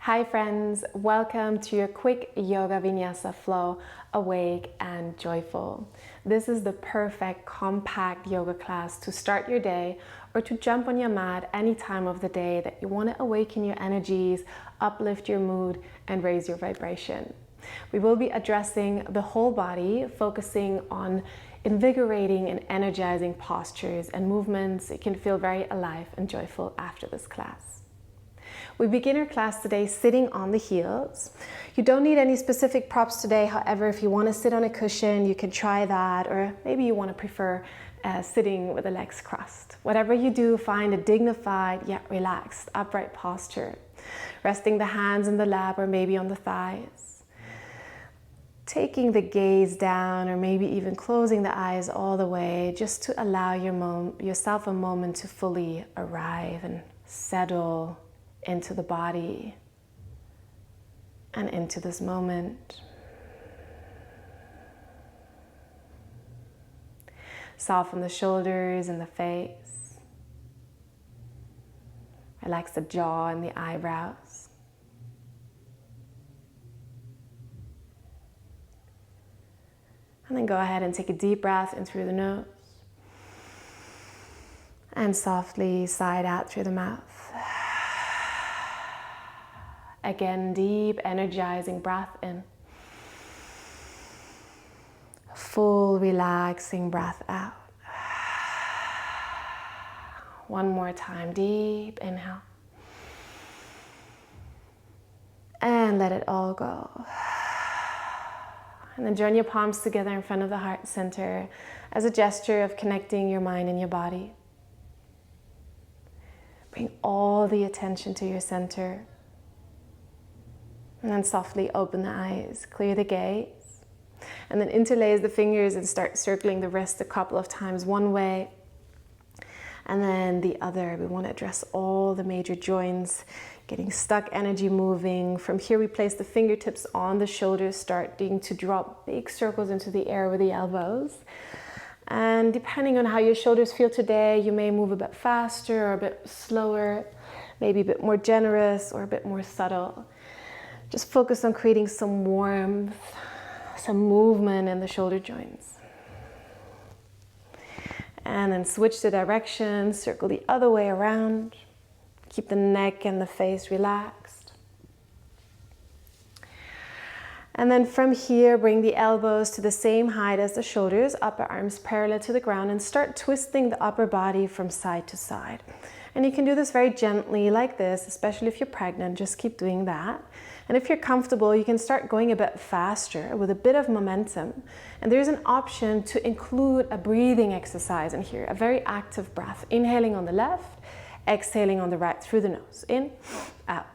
Hi friends, welcome to your quick yoga vinyasa flow, awake and joyful. This is the perfect compact yoga class to start your day or to jump on your mat any time of the day that you want to awaken your energies, uplift your mood and raise your vibration. We will be addressing the whole body, focusing on invigorating and energizing postures and movements. You can feel very alive and joyful after this class. We begin our class today sitting on the heels. You don't need any specific props today. However, if you want to sit on a cushion, you can try that, or maybe you want to prefer sitting with the legs crossed. Whatever you do, find a dignified yet relaxed upright posture, resting the hands in the lap or maybe on the thighs. Taking the gaze down or maybe even closing the eyes all the way, just to allow yourself a moment to fully arrive and settle into the body and into this moment. Soften the shoulders and the face. Relax the jaw and the eyebrows. And then go ahead and take a deep breath in through the nose and softly sigh out through the mouth. Again, deep, energizing breath in. Full, relaxing breath out. One more time, deep inhale. And let it all go. And then join your palms together in front of the heart center as a gesture of connecting your mind and your body. Bring all the attention to your center. And then softly open the eyes, clear the gaze. And then interlace the fingers and start circling the wrist a couple of times one way and then the other. We want to address all the major joints, getting stuck energy moving. From here we place the fingertips on the shoulders, starting to drop big circles into the air with the elbows. And depending on how your shoulders feel today, you may move a bit faster or a bit slower, maybe a bit more generous or a bit more subtle. Just focus on creating some warmth, some movement in the shoulder joints. And then switch the direction, circle the other way around. Keep the neck and the face relaxed. And then from here, bring the elbows to the same height as the shoulders, upper arms parallel to the ground, and start twisting the upper body from side to side. And you can do this very gently like this, especially if you're pregnant, just keep doing that. And if you're comfortable, you can start going a bit faster with a bit of momentum. And there's an option to include a breathing exercise in here, a very active breath. Inhaling on the left, exhaling on the right through the nose. In, out.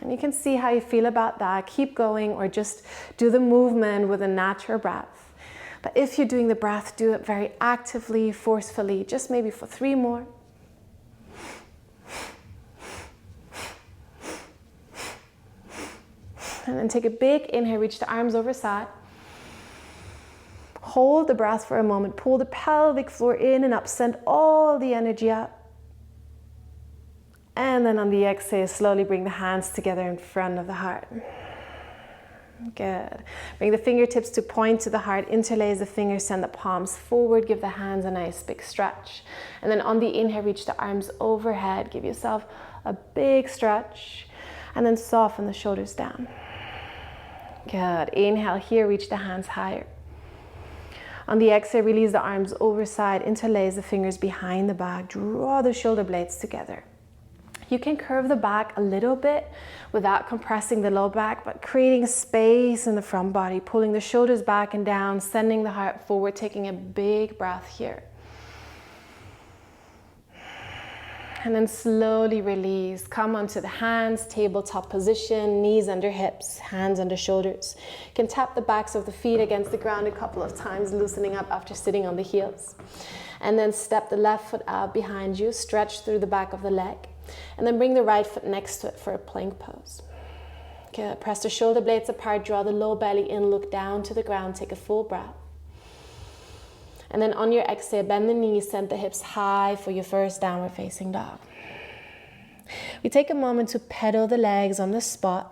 And you can see how you feel about that. Keep going or just do the movement with a natural breath. But if you're doing the breath, do it very actively, forcefully, just maybe for 3 more. And then take a big inhale, reach the arms over side. Hold the breath for a moment, pull the pelvic floor in and up, send all the energy up. And then on the exhale, slowly bring the hands together in front of the heart. Good. Bring the fingertips to point to the heart, interlace the fingers, send the palms forward, give the hands a nice big stretch. And then on the inhale, reach the arms overhead, give yourself a big stretch, and then soften the shoulders down. Good. Inhale here, reach the hands higher. On the exhale, release the arms overside, interlace the fingers behind the back, draw the shoulder blades together. You can curve the back a little bit without compressing the low back, but creating space in the front body, pulling the shoulders back and down, sending the heart forward, taking a big breath here. And then slowly release. Come onto the hands, tabletop position, knees under hips, hands under shoulders. You can tap the backs of the feet against the ground a couple of times, loosening up after sitting on the heels. And then step the left foot out behind you, stretch through the back of the leg. And then bring the right foot next to it for a plank pose. Good. Press the shoulder blades apart, draw the low belly in, look down to the ground, take a full breath. And then on your exhale, bend the knees, send the hips high for your first downward facing dog. We take a moment to pedal the legs on the spot,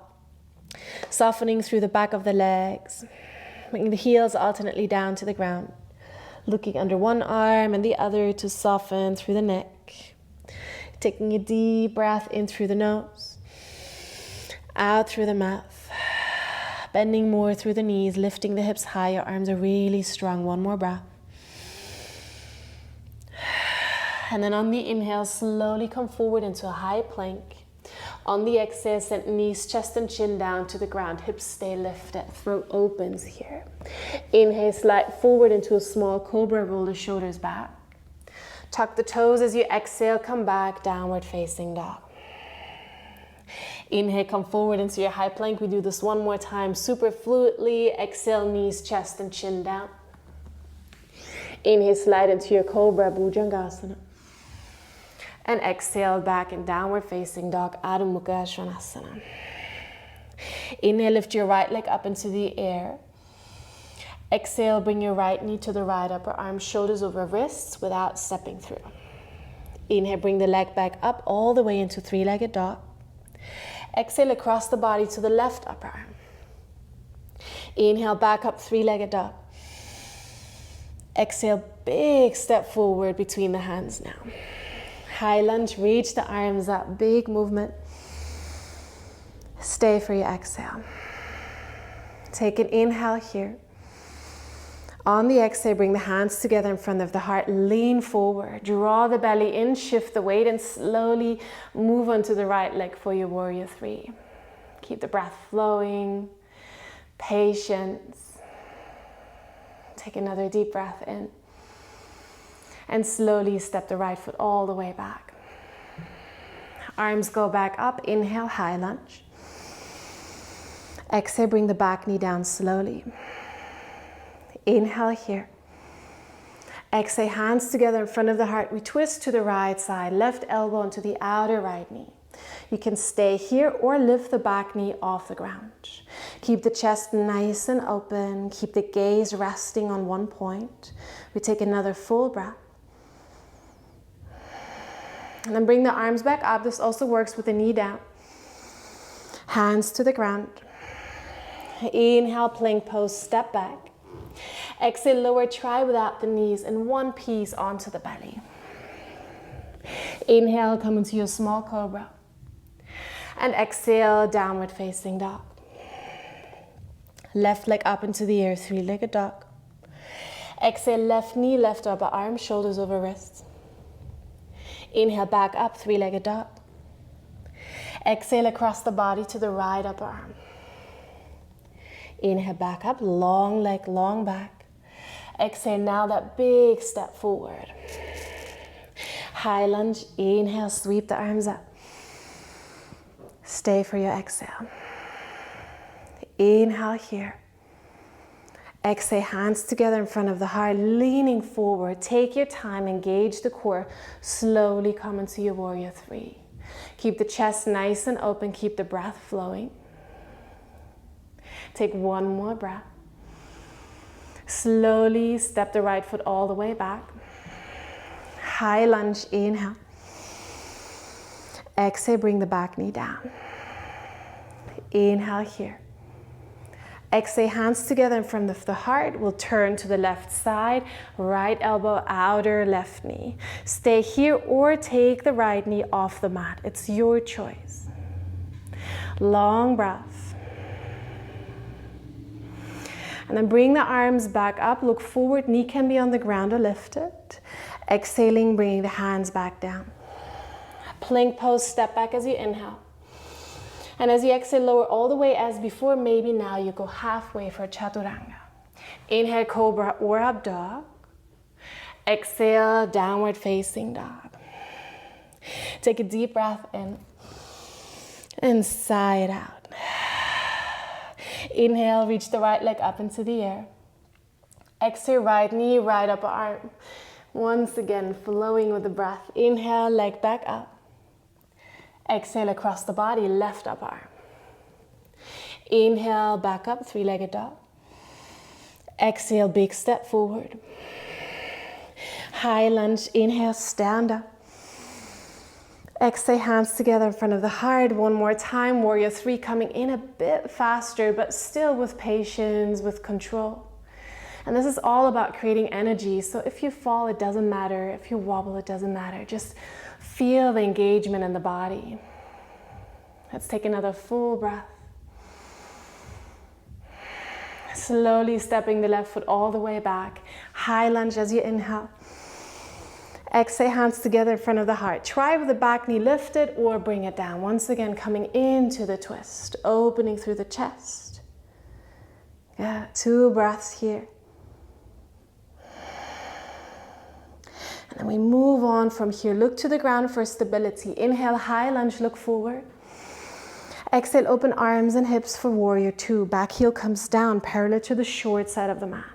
softening through the back of the legs, bringing the heels alternately down to the ground, looking under one arm and the other to soften through the neck. Taking a deep breath in through the nose, out through the mouth, bending more through the knees, lifting the hips high, your arms are really strong. One more breath. And then on the inhale, slowly come forward into a high plank. On the exhale, send knees, chest and chin down to the ground. Hips stay lifted, throat opens here. Inhale, slide forward into a small cobra, roll the shoulders back. Tuck the toes as you exhale, come back, downward facing dog. Inhale, come forward into your high plank. We do this one more time, super fluidly. Exhale, knees, chest and chin down. Inhale, slide into your cobra, Bhujangasana. And exhale, back in downward facing dog, Adho Mukha Svanasana. Inhale, lift your right leg up into the air. Exhale, bring your right knee to the right upper arm, shoulders over wrists without stepping through. Inhale, bring the leg back up all the way into three-legged dog. Exhale, across the body to the left upper arm. Inhale, back up, three-legged dog. Exhale, big step forward between the hands now. High lunge, reach the arms up, big movement. Stay for your exhale. Take an inhale here. On the exhale, bring the hands together in front of the heart, lean forward, draw the belly in, shift the weight, and slowly move onto the right leg for your warrior three. Keep the breath flowing, patience. Take another deep breath in. And slowly step the right foot all the way back. Arms go back up, inhale, high lunge. Exhale, bring the back knee down slowly. Inhale here. Exhale, hands together in front of the heart. We twist to the right side, left elbow onto the outer right knee. You can stay here or lift the back knee off the ground. Keep the chest nice and open. Keep the gaze resting on one point. We take another full breath. And then bring the arms back up. This also works with the knee down. Hands to the ground. Inhale, plank pose, step back. Exhale, lower try without the knees in one piece onto the belly. Inhale, come into your small cobra. And exhale, downward facing dog. Left leg up into the air, three-legged dog. Exhale, left knee, left upper arm, shoulders over wrists. Inhale, back up, three-legged dog. Exhale, across the body to the right upper arm. Inhale, back up, long leg, long back. Exhale, now that big step forward. High lunge, inhale, sweep the arms up. Stay for your exhale. Inhale here. Exhale, hands together in front of the heart, leaning forward. Take your time, engage the core. Slowly come into your warrior three. Keep the chest nice and open, keep the breath flowing. Take one more breath. Slowly step the right foot all the way back. High lunge, inhale. Exhale, bring the back knee down. Inhale here. Exhale, hands together in front of the heart. We'll turn to the left side, right elbow, outer left knee. Stay here or take the right knee off the mat. It's your choice. Long breath. And then bring the arms back up, look forward, knee can be on the ground or lifted. Exhaling, bringing the hands back down. Plank pose, step back as you inhale. And as you exhale, lower all the way as before. Maybe now you go halfway for Chaturanga. Inhale, Cobra or Up Dog. Exhale, Downward Facing Dog. Take a deep breath in and sigh it out. Inhale, reach the right leg up into the air. Exhale, right knee, right upper arm. Once again, flowing with the breath. Inhale, leg back up. Exhale, across the body, left upper arm. Inhale, back up, three-legged dog. Exhale, big step forward. High lunge, inhale, stand up. Exhale, hands together in front of the heart. One more time, warrior three, coming in a bit faster, but still with patience, with control. And this is all about creating energy. So if you fall, it doesn't matter. If you wobble, it doesn't matter. Just feel the engagement in the body. Let's take another full breath. Slowly stepping the left foot all the way back. High lunge as you inhale. Exhale, hands together in front of the heart. Try with the back knee lifted or bring it down. Once again, coming into the twist, opening through the chest. Yeah, 2 breaths here. And then we move on from here. Look to the ground for stability. Inhale, high lunge, look forward. Exhale, open arms and hips for warrior two. Back heel comes down, parallel to the short side of the mat.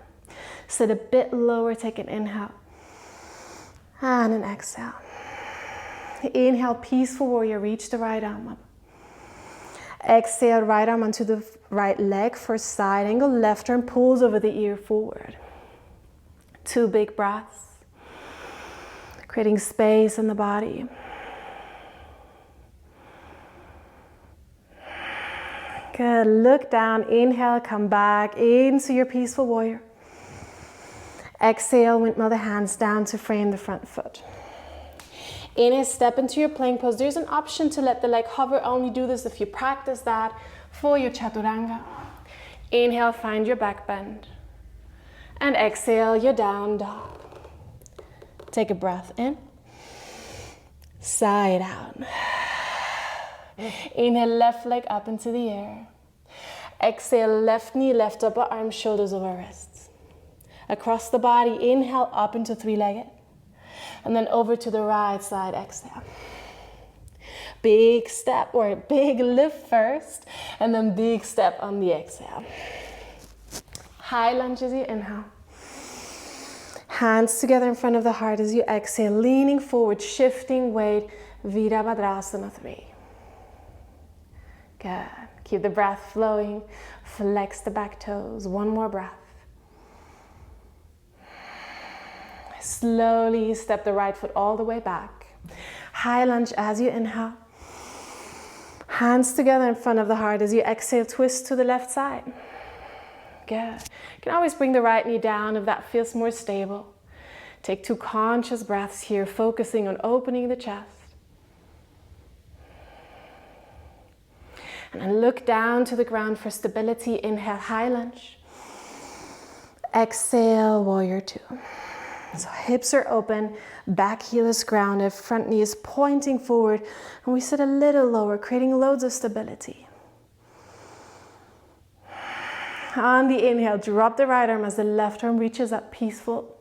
Sit a bit lower, take an inhale. And an exhale. Inhale, peaceful warrior, reach the right arm up. Exhale, right arm onto the right leg for side angle. Left arm pulls over the ear forward. 2 big breaths. Creating space in the body. Good, look down, inhale, come back into your peaceful warrior. Exhale, windmill the hands down to frame the front foot. Inhale, step into your plank pose. There's an option to let the leg hover. Only do this if you practice that for your chaturanga. Inhale, find your back bend. And exhale, your down dog. Take a breath in. Side out. Inhale, left leg up into the air. Exhale, left knee, left upper arm, shoulders over wrists. Across the body, inhale up into 3-legged. And then over to the right side, exhale. Big step or big lift first, and then big step on the exhale. High lunge as you inhale. Hands together in front of the heart as you exhale, leaning forward, shifting weight, Virabhadrasana 3. Good. Keep the breath flowing. Flex the back toes. 1 more breath. Slowly step the right foot all the way back. High lunge as you inhale. Hands together in front of the heart as you exhale, twist to the left side. Good. You can always bring the right knee down if that feels more stable. Take 2 conscious breaths here, focusing on opening the chest. And then look down to the ground for stability. Inhale, high lunge. Exhale, warrior two. So hips are open, back heel is grounded, front knee is pointing forward, and we sit a little lower, creating loads of stability. On the inhale, drop the right arm as the left arm reaches up, peaceful.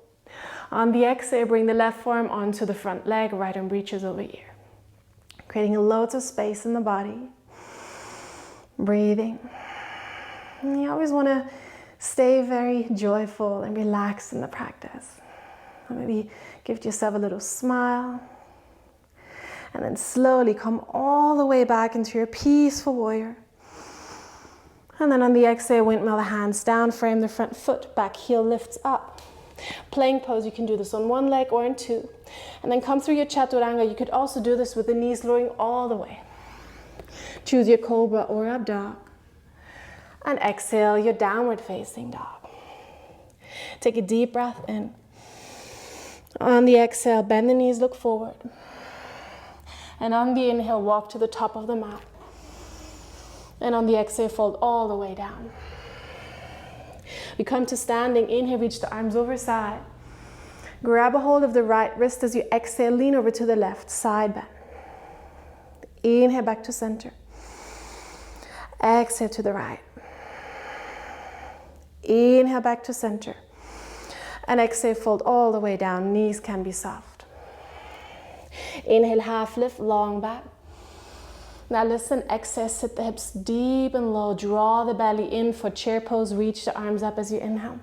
On the exhale, bring the left forearm onto the front leg, right arm reaches over ear. Creating loads of space in the body. Breathing. And you always want to stay very joyful and relaxed in the practice. Maybe give yourself a little smile. And then slowly come all the way back into your peaceful warrior. And then on the exhale, windmill the hands down, frame the front foot, back heel lifts up. Plank pose, you can do this on 1 leg or in 2. And then come through your chaturanga. You could also do this with the knees lowering all the way. Choose your cobra or up dog. And exhale, your downward facing dog. Take a deep breath in. On the exhale, bend the knees, look forward. And on the inhale, walk to the top of the mat. And on the exhale, fold all the way down. We come to standing. Inhale, reach the arms over side. Grab a hold of the right wrist as you exhale, lean over to the left, side bend. Inhale, back to center. Exhale to the right. Inhale, back to center. And exhale, fold all the way down. Knees can be soft. Inhale, half lift, long back. Now listen, exhale, sit the hips deep and low. Draw the belly in for chair pose. Reach the arms up as you inhale.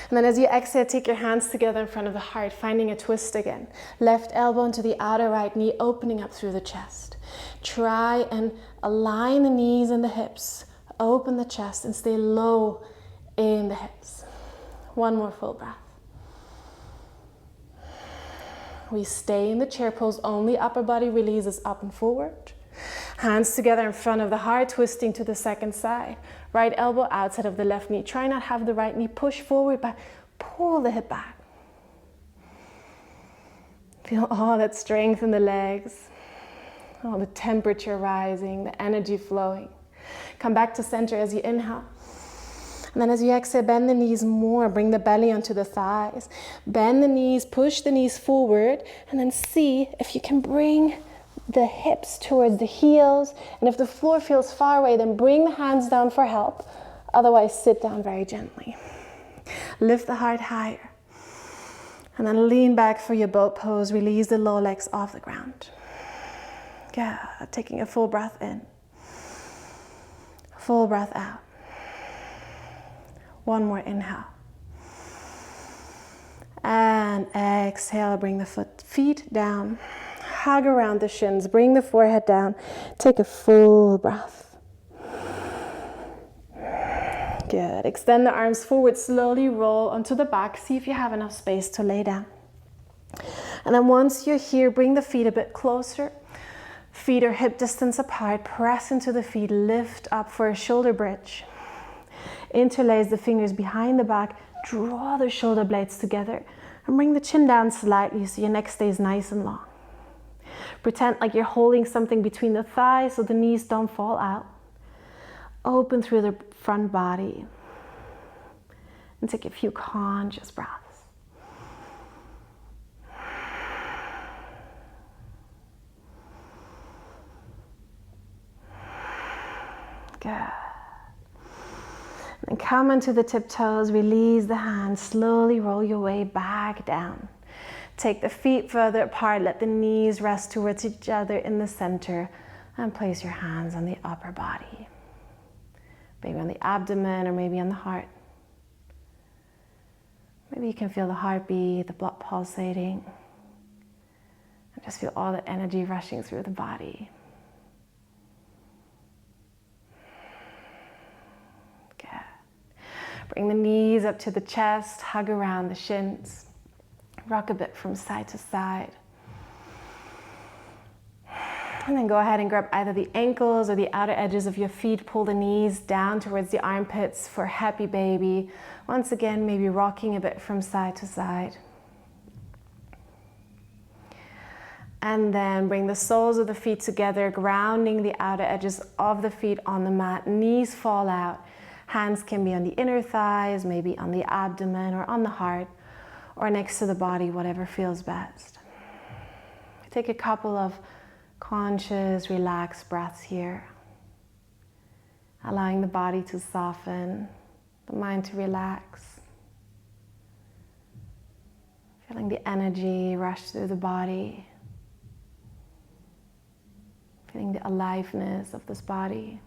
And then as you exhale, take your hands together in front of the heart, finding a twist again. Left elbow into the outer right knee, opening up through the chest. Try and align the knees and the hips. Open the chest and stay low in the hips. 1 more full breath. We stay in the chair pose, only upper body releases up and forward. Hands together in front of the heart, twisting to the second side. Right elbow outside of the left knee. Try not to have the right knee push forward, but pull the hip back. Feel all that strength in the legs. All the temperature rising, the energy flowing. Come back to center as you inhale. And then as you exhale, bend the knees more. Bring the belly onto the thighs. Bend the knees, push the knees forward, and then see if you can bring the hips towards the heels. And if the floor feels far away, then bring the hands down for help. Otherwise, sit down very gently. Lift the heart higher. And then lean back for your boat pose. Release the lower legs off the ground. Yeah, taking a full breath in. Full breath out. One more inhale. And exhale, bring the feet down. Hug around the shins, bring the forehead down. Take a full breath. Good. Extend the arms forward, slowly roll onto the back. See if you have enough space to lay down. And then once you're here, bring the feet a bit closer. Feet are hip distance apart. Press into the feet, lift up for a shoulder bridge. Interlace the fingers behind the back, draw the shoulder blades together, and bring the chin down slightly so your neck stays nice and long. Pretend like you're holding something between the thighs so the knees don't fall out. Open through the front body. And take a few conscious breaths. Good. And come onto the tiptoes, release the hands, slowly roll your way back down. Take the feet further apart, let the knees rest towards each other in the center, and place your hands on the upper body. Maybe on the abdomen or maybe on the heart. Maybe you can feel the heartbeat, the blood pulsating, and just feel all the energy rushing through the body. Bring the knees up to the chest, hug around the shins. Rock a bit from side to side. And then go ahead and grab either the ankles or the outer edges of your feet. Pull the knees down towards the armpits for happy baby. Once again, maybe rocking a bit from side to side. And then bring the soles of the feet together, grounding the outer edges of the feet on the mat. Knees fall out. Hands can be on the inner thighs, maybe on the abdomen or on the heart, or next to the body, whatever feels best. Take a couple of conscious, relaxed breaths here. Allowing the body to soften, the mind to relax. Feeling the energy rush through the body. Feeling the aliveness of this body.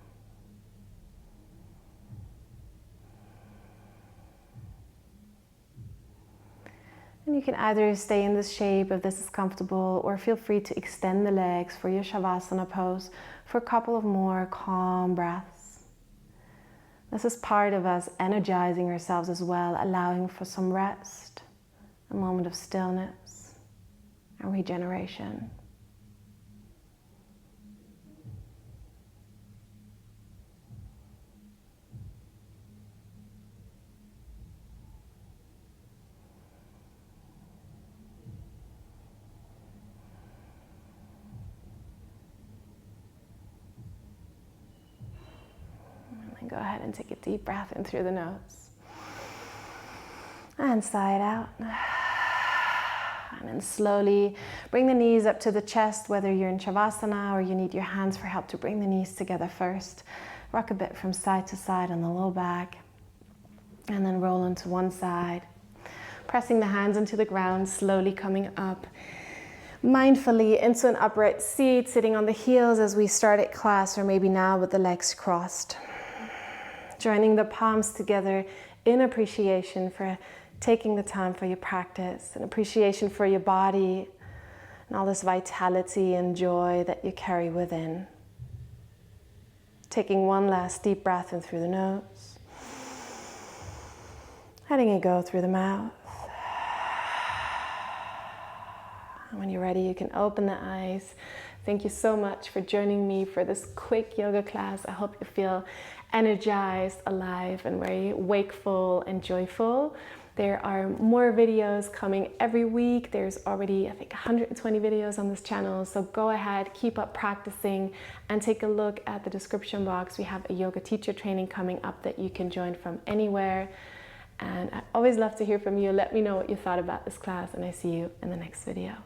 And you can either stay in this shape if this is comfortable, or feel free to extend the legs for your Shavasana pose for a couple of more calm breaths. This is part of us energizing ourselves as well, allowing for some rest, a moment of stillness and regeneration. Go ahead and take a deep breath in through the nose. And sigh it out. And then slowly bring the knees up to the chest, whether you're in Shavasana or you need your hands for help to bring the knees together first. Rock a bit from side to side on the low back. And then roll onto one side. Pressing the hands into the ground, slowly coming up. Mindfully into an upright seat, sitting on the heels as we started class, or maybe now with the legs crossed. Joining the palms together in appreciation for taking the time for your practice, and appreciation for your body and all this vitality and joy that you carry within. Taking one last deep breath in through the nose. Letting it go through the mouth. And When you're ready, you can open the eyes. Thank you so much for joining me for this quick yoga class. I hope you feel energized, alive, and very wakeful and joyful. There are more videos coming every week. There's already, I think, 120 videos on this channel. So go ahead, keep up practicing, and take a look at the description box. We have a yoga teacher training coming up that you can join from anywhere. And I always love to hear from you. Let me know what you thought about this class, and I see you in the next video.